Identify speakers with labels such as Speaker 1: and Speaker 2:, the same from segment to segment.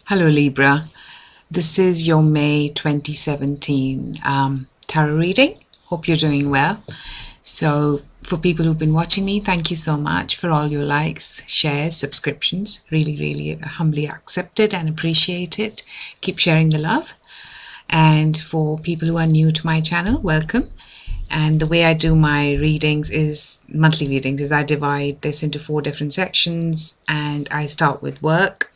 Speaker 1: Hello Libra, this is your May 2017 tarot reading. Hope you're doing well. So for people who've been watching me, thank you so much for all your likes, shares, subscriptions. Really humbly accepted and appreciated. Keep sharing the love. And for people who are new to my channel, welcome. And the way I do my readings is monthly readings is I divide this into 4 different sections, and I start with work,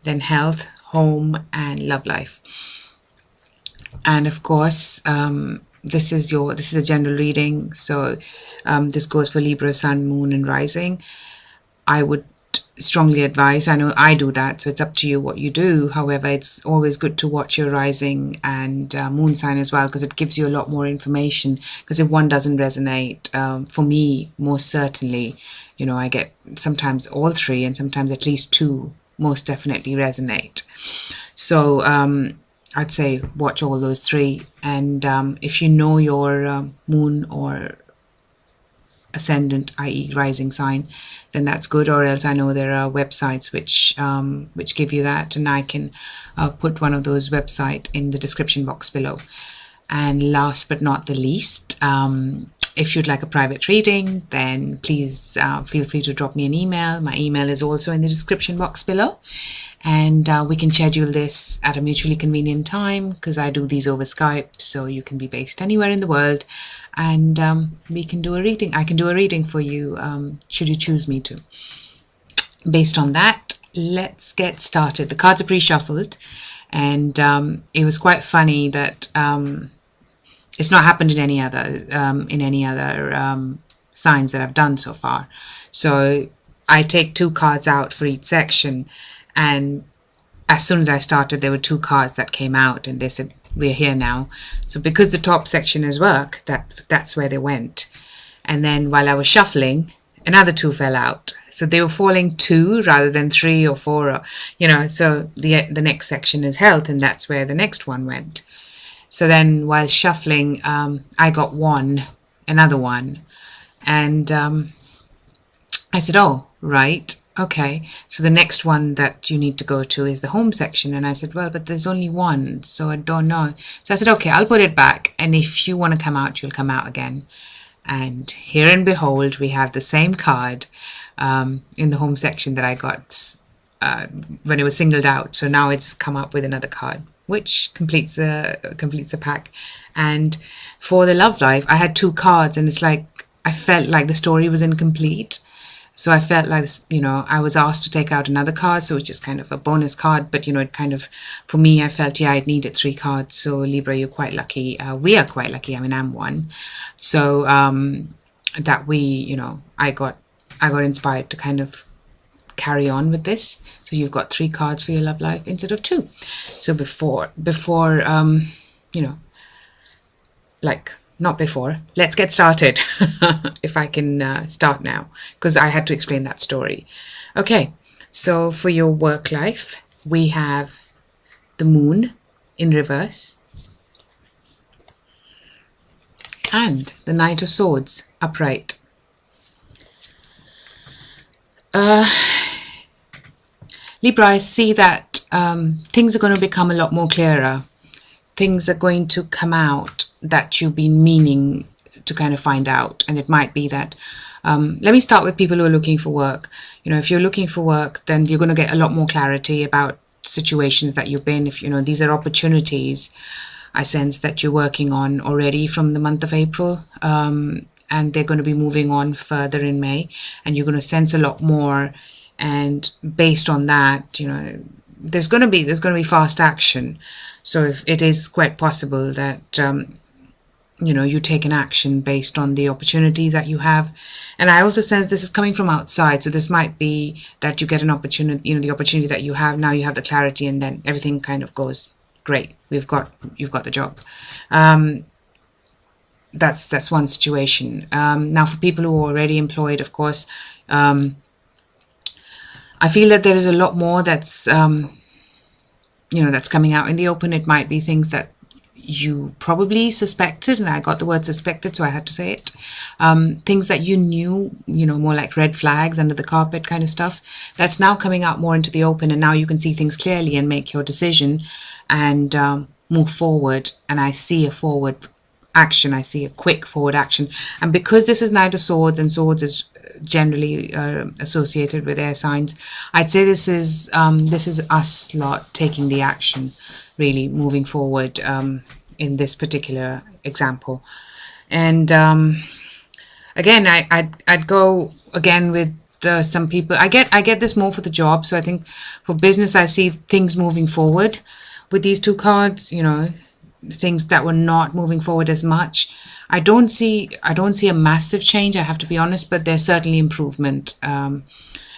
Speaker 1: then health, home, and love life. And of course, this is a general reading, so this goes for Libra, Sun, Moon, and Rising. I would strongly advise, I know I do that, so it's up to you what you do. However, it's always good to watch your rising and moon sign as well, because it gives you a lot more information. Because if one doesn't resonate, for me, most certainly, I get sometimes all 3 and sometimes at least 2 most definitely resonate. So I'd say watch all those 3, and if you know your moon or ascendant, i.e. rising sign, then that's good. Or else I know there are websites which give you that, and I can put one of those websites in the description box below. And last but not the least, if you'd like a private reading, then please feel free to drop me an email. My email is also in the description box below, and we can schedule this at a mutually convenient time, because I do these over Skype, so you can be based anywhere in the world, and we can do a reading. I can do a reading for you should you choose me to. Based on that, let's get started. The cards are pre-shuffled, and it was quite funny that it's not happened in any other signs that I've done so far. So I take 2 cards out for each section, and as soon as I started, there were 2 cards that came out, and they said, we're here now. So because the top section is work, that's where they went. And then while I was shuffling, another 2 fell out. So they were falling 2 rather than 3 or 4, or, so the next section is health, and that's where the next one went. So then while shuffling, I got another one, and I said, oh, right, okay, so the next one that you need to go to is the home section. And I said, well, but there's only 1, so I don't know. So I said, okay, I'll put it back, and if you want to come out, you'll come out again. And here and behold, we have the same card in the home section that I got when it was singled out. So now it's come up with another card, which completes the pack. And for the love life, I had 2 cards, and it's like I felt like the story was incomplete. So I felt like, I was asked to take out another card, so it's just kind of a bonus card. But, it kind of, for me, I felt, I needed 3 cards. So Libra, you're quite lucky. We are quite lucky. I mean, I'm one. So that I got inspired to kind of carry on with this. So you've got 3 cards for your love life instead of 2. So let's get started. If I can start now, because I had to explain that story. Okay, so for your work life, we have the moon in reverse and the Knight of Swords upright. Libra, I see that things are going to become a lot more clearer. Things are going to come out that you've been meaning to kind of find out. And it might be that, let me start with people who are looking for work. If you're looking for work, then you're going to get a lot more clarity about situations that you've been. If these are opportunities, I sense that you're working on already from the month of April, and they're going to be moving on further in May, and you're going to sense a lot more. And based on that, there's going to be fast action. So if it is quite possible that you take an action based on the opportunity that you have. And I also sense this is coming from outside, so this might be that you get an opportunity, the opportunity that you have now, you have the clarity, and then everything kind of goes great. You've got the job. That's one situation. Now for people who are already employed, of course, I feel that there is a lot more that's that's coming out in the open. It might be things that you probably suspected, and I got the word suspected, so I had to say it. Things that you knew, more like red flags under the carpet kind of stuff, that's now coming out more into the open, and now you can see things clearly and make your decision and move forward. And I see a forward action. I see a quick forward action. And because this is Knight of Swords, and swords is generally associated with air signs, I'd say this is us lot taking the action, really moving forward in this particular example. And again, I'd go again with some people. I get this more for the job. So I think for business, I see things moving forward with these two cards. Things that were not moving forward as much. I don't see a massive change, I have to be honest, but there's certainly improvement. And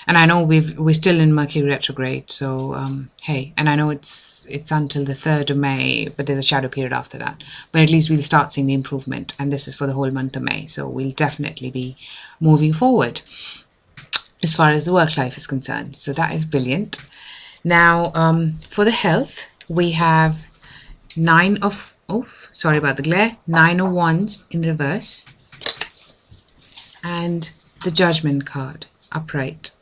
Speaker 1: I know we're still in Mercury retrograde, so hey, and I know it's until the 3rd of May, but there's a shadow period after that. But at least we'll start seeing the improvement, and this is for the whole month of May, so we'll definitely be moving forward as far as the work life is concerned. So that is brilliant. Now, for the health, we have 9 of, sorry about the glare, 9 of Wands in reverse, and the Judgment card upright.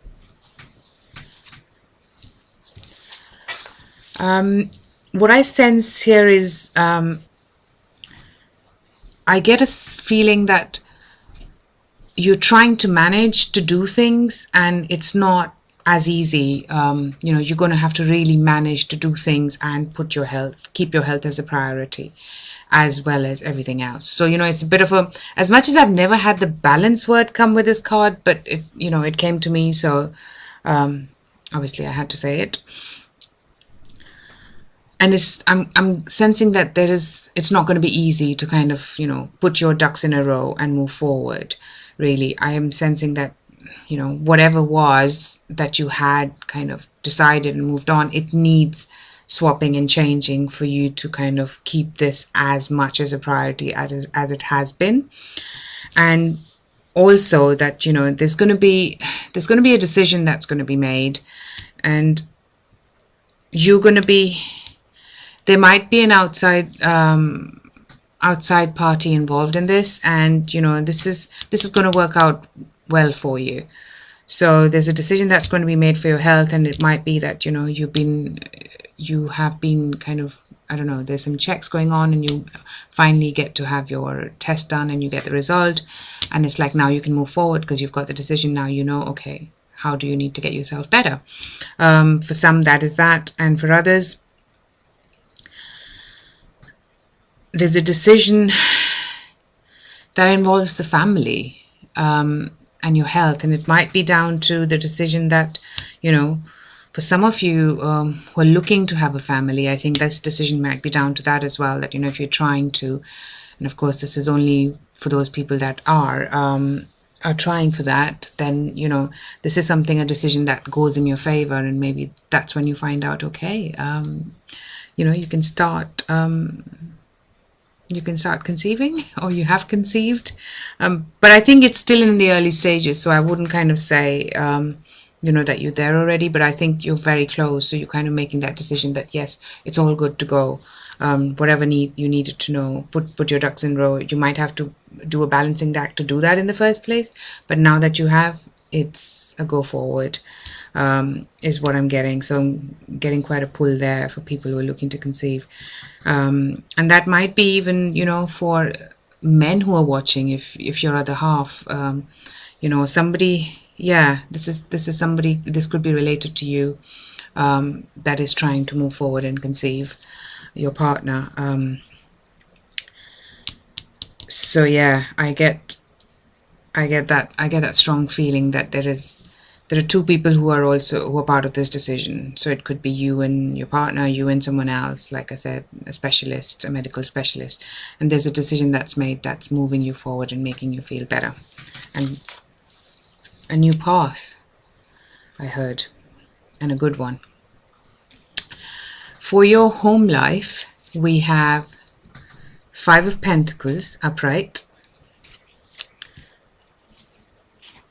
Speaker 1: What I sense here is I get a feeling that you're trying to manage to do things, and it's not as easy. You're going to have to really manage to do things and keep your health as a priority, as well as everything else. So it's a bit of a, as much as I've never had the balance word come with this card, but it came to me, so obviously I had to say it. And I'm sensing that it's not going to be easy to kind of put your ducks in a row and move forward. Really, I am sensing that whatever was that you had kind of decided and moved on, it needs swapping and changing for you to kind of keep this as much as a priority as it has been. And also that there's going to be a decision that's going to be made, and there might be an outside party involved in this, and this is going to work out well for you. So there's a decision that's going to be made for your health, and it might be that you have been kind of, I don't know, there's some checks going on, and you finally get to have your test done and you get the result, and it's like now you can move forward because you've got the decision. Now okay, how do you need to get yourself better? For some that is that, and for others there's a decision that involves the family and your health, and it might be down to the decision that for some of you who are looking to have a family, I think this decision might be down to that as well, that if you're trying to, and of course this is only for those people that are trying for that, then this is a decision that goes in your favor, and maybe that's when you find out, okay, you can start conceiving, or you have conceived, but I think it's still in the early stages, so I wouldn't kind of say that you're there already, but I think you're very close, so you're kind of making that decision that yes, it's all good to go. Whatever you needed to know, put your ducks in a row. You might have to do a balancing act to do that in the first place, but now that you have, it's a go forward, is what I'm getting. So I'm getting quite a pull there for people who are looking to conceive, and that might be even for men who are watching, if your other half, somebody, yeah, this is somebody, this could be related to you, that is trying to move forward and conceive, your partner. So yeah, I get that strong feeling that there are two people who are part of this decision. So it could be you and your partner, you and someone else, like I said, a medical specialist, and there's a decision that's made that's moving you forward and making you feel better, and a new path, I heard, and a good one. For your home life, we have 5 of Pentacles upright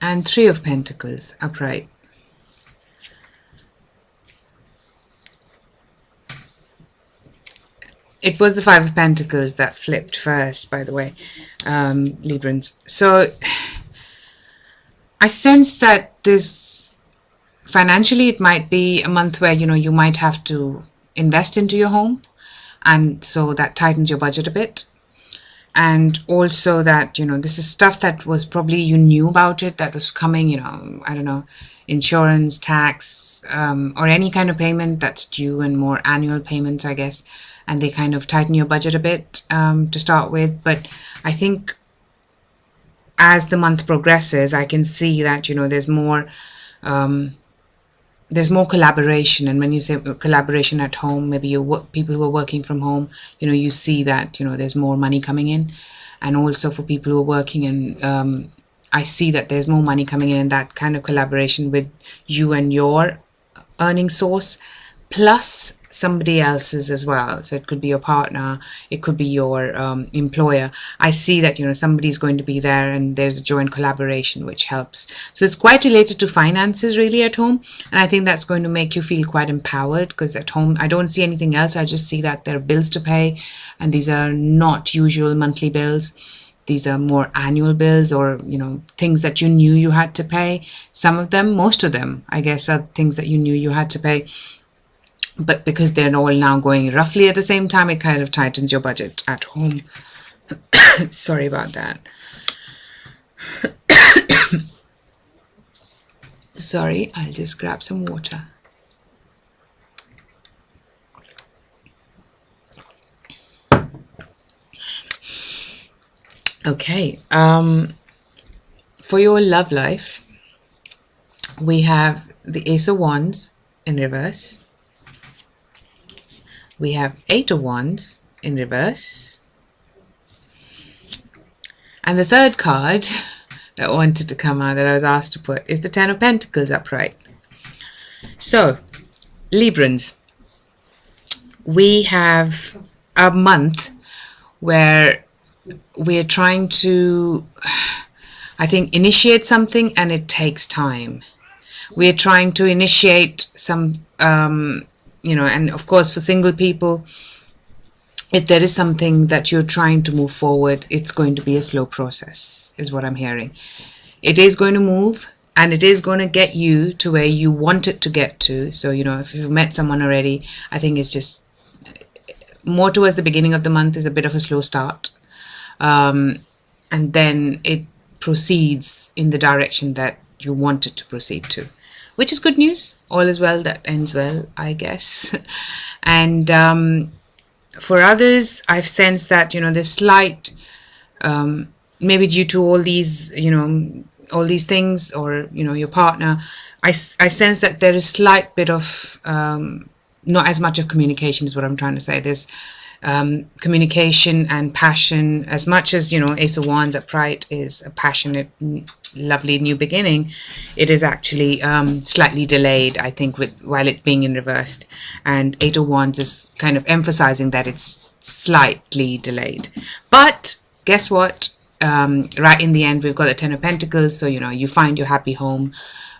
Speaker 1: and 3 of Pentacles upright. it was the Five of Pentacles that flipped first, by the way, Librans. So I sense that this, financially, it might be a month where, you might have to invest into your home. And so that tightens your budget a bit. And also that, this is stuff that was probably you knew about it, that was coming, I don't know, insurance, tax, or any kind of payment that's due, and more annual payments, I guess. And they kind of tighten your budget a bit to start with. But I think as the month progresses, I can see that, there's more collaboration. And when you say collaboration at home, maybe people who are working from home, you see that, there's more money coming in. And also for people who are working, and I see that there's more money coming in, and that kind of collaboration with you and your earning source, plus somebody else's as well. So it could be your partner, it could be your employer. I see that, somebody's going to be there, and there's a joint collaboration which helps. So it's quite related to finances really at home, and I think that's going to make you feel quite empowered, because at home I don't see anything else. I just see that there are bills to pay, and these are not usual monthly bills. These are more annual bills, or things that you knew you had to pay. Some of them, most of them, I guess, are things that you knew you had to pay. But because they're all now going roughly at the same time, it kind of tightens your budget at home. Sorry about that. Sorry, I'll just grab some water. Okay, for your love life, we have the Ace of Wands in reverse. We have Eight of Wands in reverse. And the third card that wanted to come out, that I was asked to put, is the Ten of Pentacles upright. So, Librans, we have a month where we're trying to, I think, initiate something, and it takes time. We're trying to initiate some and of course for single people, if there is something that you're trying to move forward, it's going to be a slow process, is what I'm hearing. It is going to move, and it is going to get you to where you want it to get to. So, if you've met someone already, I think it's just more towards the beginning of the month is a bit of a slow start. And then it proceeds in the direction that you want it to proceed to, which is good news. All is well that ends well, I guess. And for others, I've sensed that, there's slight, maybe due to all these, all these things, or, your partner, I sense that there is slight bit of, not as much of communication is what I'm trying to say. There's communication and passion, as much as Ace of Wands upright is a passionate, lovely new beginning. It is actually slightly delayed, I think, while it being in reversed, and Eight of Wands is kind of emphasizing that it's slightly delayed. But guess what, right in the end we've got the Ten of Pentacles. So you find your happy home,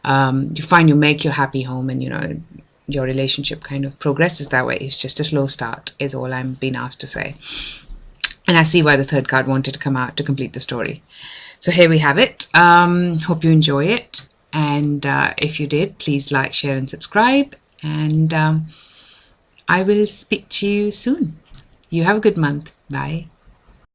Speaker 1: you make your happy home, and your relationship kind of progresses that way. It's just a slow start, is all I'm being asked to say. And I see why the third card wanted to come out to complete the story. So here we have it. Hope you enjoy it. And if you did, please like, share, and subscribe. And I will speak to you soon. You have a good month. Bye.